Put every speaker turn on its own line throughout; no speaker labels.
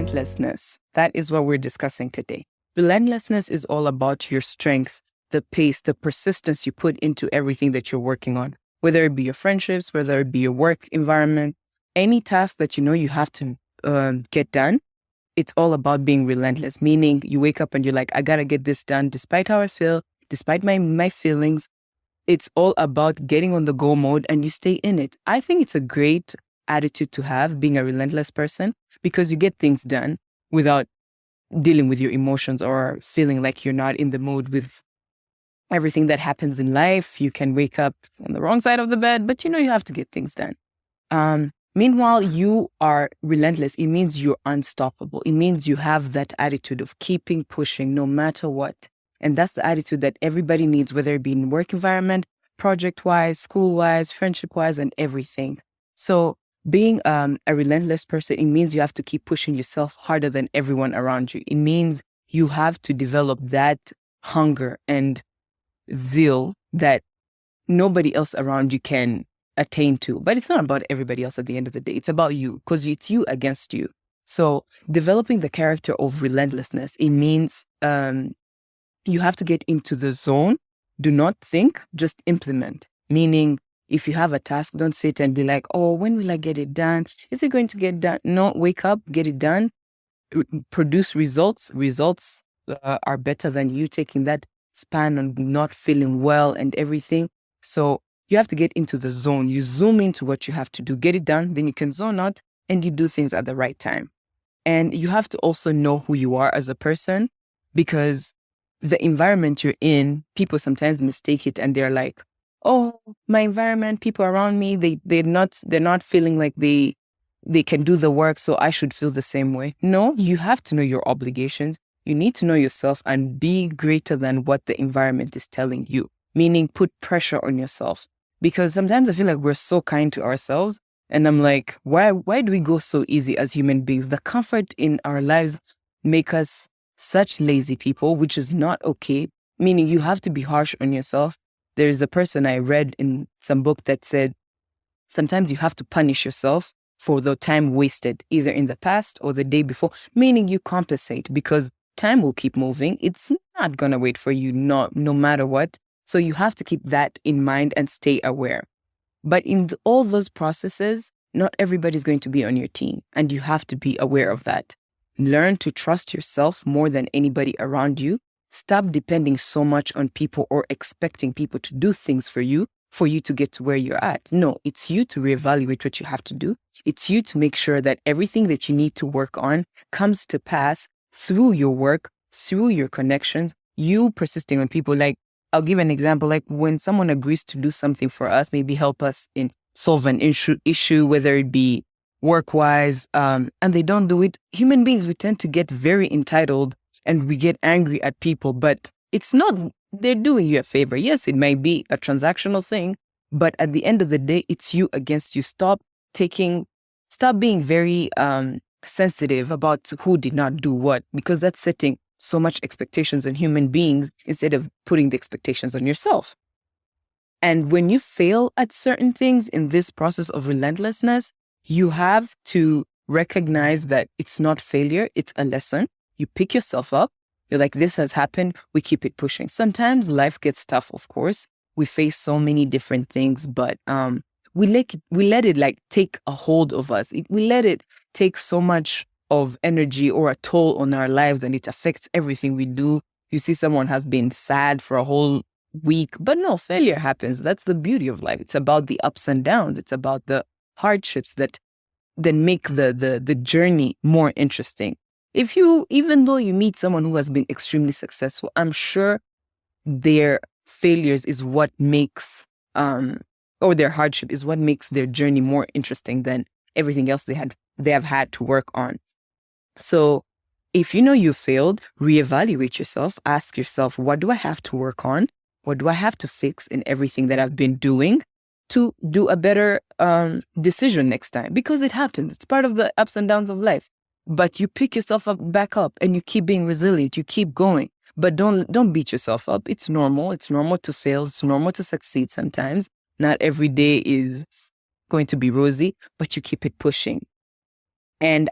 relentlessness. That is what we're discussing today. Relentlessness is all about your strength, the pace, the persistence you put into everything that you're working on, whether it be your friendships, whether it be your work environment, any task that you know you have to get done. It's all about being relentless, meaning you wake up and you're like, I got to get this done despite how I feel, despite my feelings. It's all about getting on the go mode and you stay in it. I think it's a great attitude to have, being a relentless person, because you get things done without dealing with your emotions or feeling like you're not in the mood with everything that happens in life. You can wake up on the wrong side of the bed, but you know you have to get things done. Meanwhile, you are relentless. It means you're unstoppable. It means you have that attitude of keeping pushing no matter what. And that's the attitude that everybody needs, whether it be in work environment, project-wise, school-wise, friendship-wise, and everything. So being a relentless person, it means you have to keep pushing yourself harder than everyone around you. It means you have to develop that hunger and zeal that nobody else around you can attain to. But it's not about everybody else at the end of the day. It's about you, because it's you against you. So developing the character of relentlessness, it means you have to get into the zone. Do not think, just implement. Meaning, if you have a task, don't sit and be like, oh, when will I get it done? Is it going to get done? No, wake up, get it done, produce results. Results are better than you taking that span on not feeling well and everything. So you have to get into the zone. You zoom into what you have to do, get it done, then you can zone out and you do things at the right time. And you have to also know who you are as a person, because the environment you're in, people sometimes mistake it and they're like, oh, my environment, people around me, they're not feeling like they can do the work, so I should feel the same way. No, you have to know your obligations. You need to know yourself and be greater than what the environment is telling you, meaning put pressure on yourself. Because sometimes I feel like we're so kind to ourselves, and I'm like, why do we go so easy as human beings? The comfort in our lives make us such lazy people, which is not okay, meaning you have to be harsh on yourself. There is a person I read in some book that said, sometimes you have to punish yourself for the time wasted, either in the past or the day before, meaning you compensate, because time will keep moving. It's not going to wait for you, no matter what. So you have to keep that in mind and stay aware. But in all those processes, not everybody's going to be on your team, and you have to be aware of that. Learn to trust yourself more than anybody around you. Stop depending so much on people or expecting people to do things for you to get to where you're at. No, it's you to reevaluate what you have to do. It's you to make sure that everything that you need to work on comes to pass through your work, through your connections, you persisting on people. Like, I'll give an example. Like when someone agrees to do something for us, maybe help us in solve an issue, whether it be work-wise, and they don't do it. Human beings, we tend to get very entitled and we get angry at people, but it's not, they're doing you a favor. Yes, it might be a transactional thing, but at the end of the day, it's you against you. Stop being very sensitive about who did not do what, because that's setting so much expectations on human beings instead of putting the expectations on yourself. And when you fail at certain things in this process of relentlessness, you have to recognize that it's not failure, it's a lesson. You pick yourself up. You're like, this has happened. We keep it pushing. Sometimes life gets tough, of course. We face so many different things, but we let it like take a hold of us. We let it take so much of energy or a toll on our lives, and it affects everything we do. You see someone has been sad for a whole week, but no, failure happens. That's the beauty of life. It's about the ups and downs. It's about the hardships that make the journey more interesting. Even though you meet someone who has been extremely successful, I'm sure their failures is what makes, or their hardship is what makes their journey more interesting than everything else they have had to work on. So if you know you failed, reevaluate yourself, ask yourself, what do I have to work on? What do I have to fix in everything that I've been doing to do a better decision next time? Because it happens. It's part of the ups and downs of life. But you pick yourself back up and you keep being resilient. You keep going. But don't beat yourself up. It's normal. It's normal to fail. It's normal to succeed sometimes. Not every day is going to be rosy, but you keep it pushing. And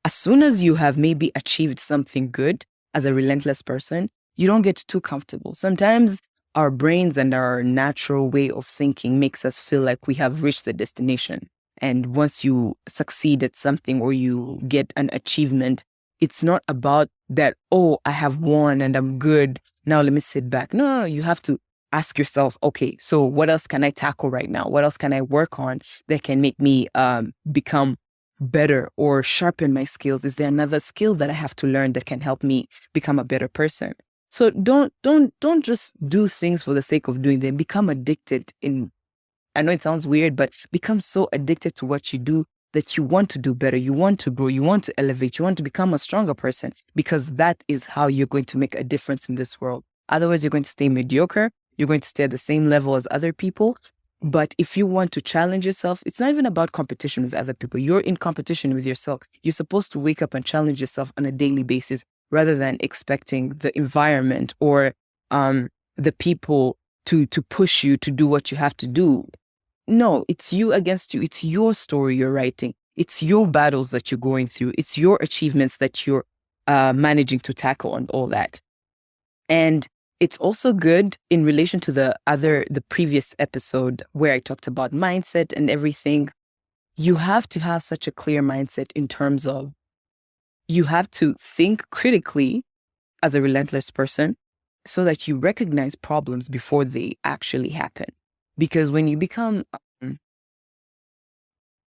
a as soon as you have maybe achieved something good as a relentless person, you don't get too comfortable. Sometimes our brains and our natural way of thinking makes us feel like we have reached the destination. And once you succeed at something or you get an achievement, it's not about that, oh, I have won and I'm good. Now let me sit back. No, you have to ask yourself, okay, so what else can I tackle right now? What else can I work on that can make me become better or sharpen my skills? Is there another skill that I have to learn that can help me become a better person? So don't just do things for the sake of doing them. Become addicted in, I know it sounds weird, but become so addicted to what you do that you want to do better, you want to grow, you want to elevate, you want to become a stronger person, because that is how you're going to make a difference in this world. Otherwise, you're going to stay mediocre, you're going to stay at the same level as other people. But if you want to challenge yourself, it's not even about competition with other people. You're in competition with yourself. You're supposed to wake up and challenge yourself on a daily basis rather than expecting the environment or the people to push you to do what you have to do. No, it's you against you. It's your story you're writing. It's your battles that you're going through. It's your achievements that you're managing to tackle and all that. And it's also good in relation to the previous episode where I talked about mindset and everything. You have to have such a clear mindset in terms of you have to think critically as a relentless person so that you recognize problems before they actually happen. Because when you become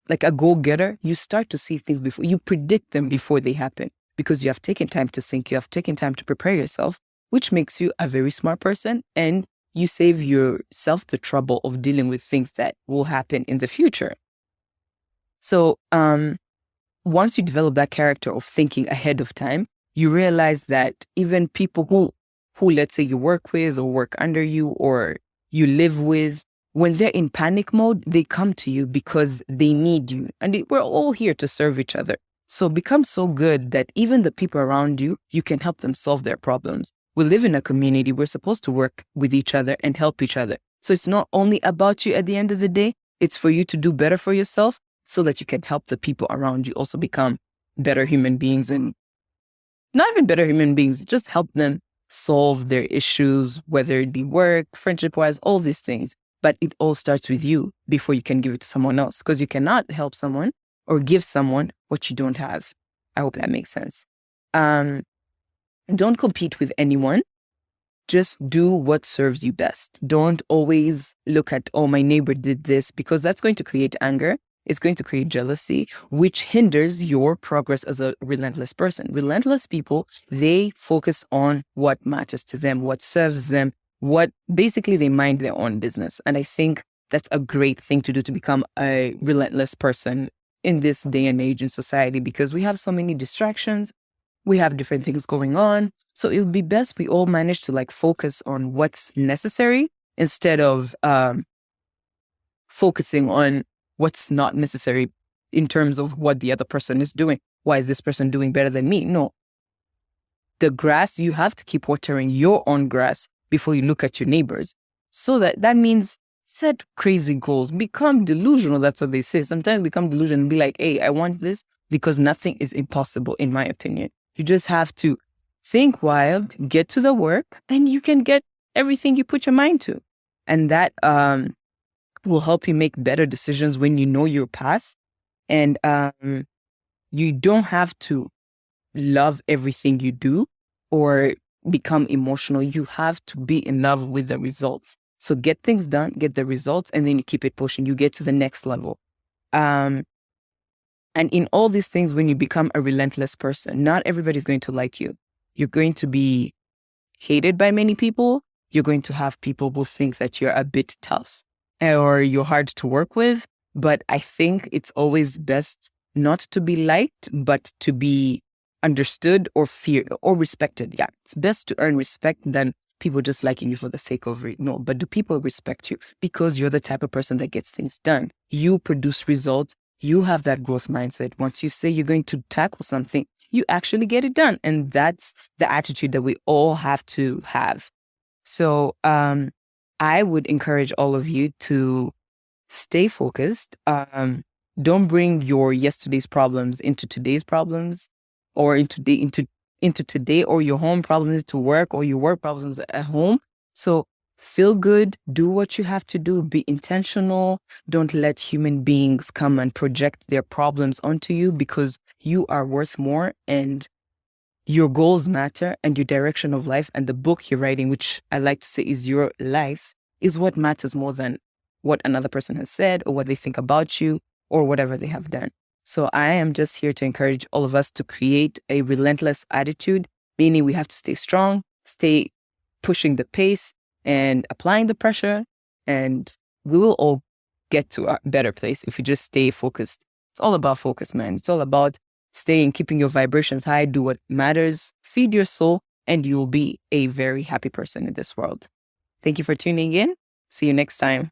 like a go-getter, you start to see things before, you predict them before they happen because you have taken time to think, you have taken time to prepare yourself, which makes you a very smart person, and you save yourself the trouble of dealing with things that will happen in the future. So once you develop that character of thinking ahead of time, you realize that even people who let's say you work with or work under you or you live with, when they're in panic mode, they come to you because they need you. And we're all here to serve each other. So become so good that even the people around you, you can help them solve their problems. We live in a community. We're supposed to work with each other and help each other. So it's not only about you at the end of the day. It's for you to do better for yourself so that you can help the people around you also become better human beings, and not even better human beings, just help them solve their issues, whether it be work, friendship-wise, all these things. But it all starts with you before you can give it to someone else, because you cannot help someone or give someone what you don't have. I hope that makes sense. Don't compete with anyone. Just do what serves you best. Don't always look at, oh, my neighbor did this, because that's going to create anger. It's going to create jealousy, which hinders your progress as a relentless person. Relentless people, they focus on what matters to them, what serves them, what basically they mind their own business. And I think that's a great thing to do to become a relentless person in this day and age in society, because we have so many distractions. We have different things going on. So it would be best we all manage to focus on what's necessary instead of focusing on what's not necessary in terms of what the other person is doing. Why is this person doing better than me? No. The grass, you have to keep watering your own grass before you look at your neighbors. So that means set crazy goals. Become delusional. That's what they say. Sometimes become delusional and be like, hey, I want this, because nothing is impossible, in my opinion. You just have to think wild, get to the work, and you can get everything you put your mind to. And that will help you make better decisions when you know your path. And you don't have to love everything you do or become emotional. You have to be in love with the results. So get things done, get the results, and then you keep it pushing. You get to the next level. And in all these things, when you become a relentless person, not everybody's going to like you. You're going to be hated by many people. You're going to have people who think that you're a bit tough or you're hard to work with. But I think it's always best not to be liked, but to be understood or feared or respected. Yeah, it's best to earn respect than people just liking you for the sake of it. No, but do people respect you? Because you're the type of person that gets things done. You produce results. You have that growth mindset. Once you say you're going to tackle something, you actually get it done. And that's the attitude that we all have to have. So I would encourage all of you to stay focused. Don't bring your yesterday's problems into today's problems, or into today, or your home problems to work, or your work problems at home. So feel good, do what you have to do, be intentional. Don't let human beings come and project their problems onto you, because you are worth more, and your goals matter, and your direction of life and the book you're writing, which I like to say is your life, is what matters more than what another person has said or what they think about you or whatever they have done. So I am just here to encourage all of us to create a relentless attitude, meaning we have to stay strong, stay pushing the pace and applying the pressure, and we will all get to a better place if we just stay focused. It's all about focus, man. It's all about staying, keeping your vibrations high, do what matters, feed your soul, and you'll be a very happy person in this world. Thank you for tuning in. See you next time.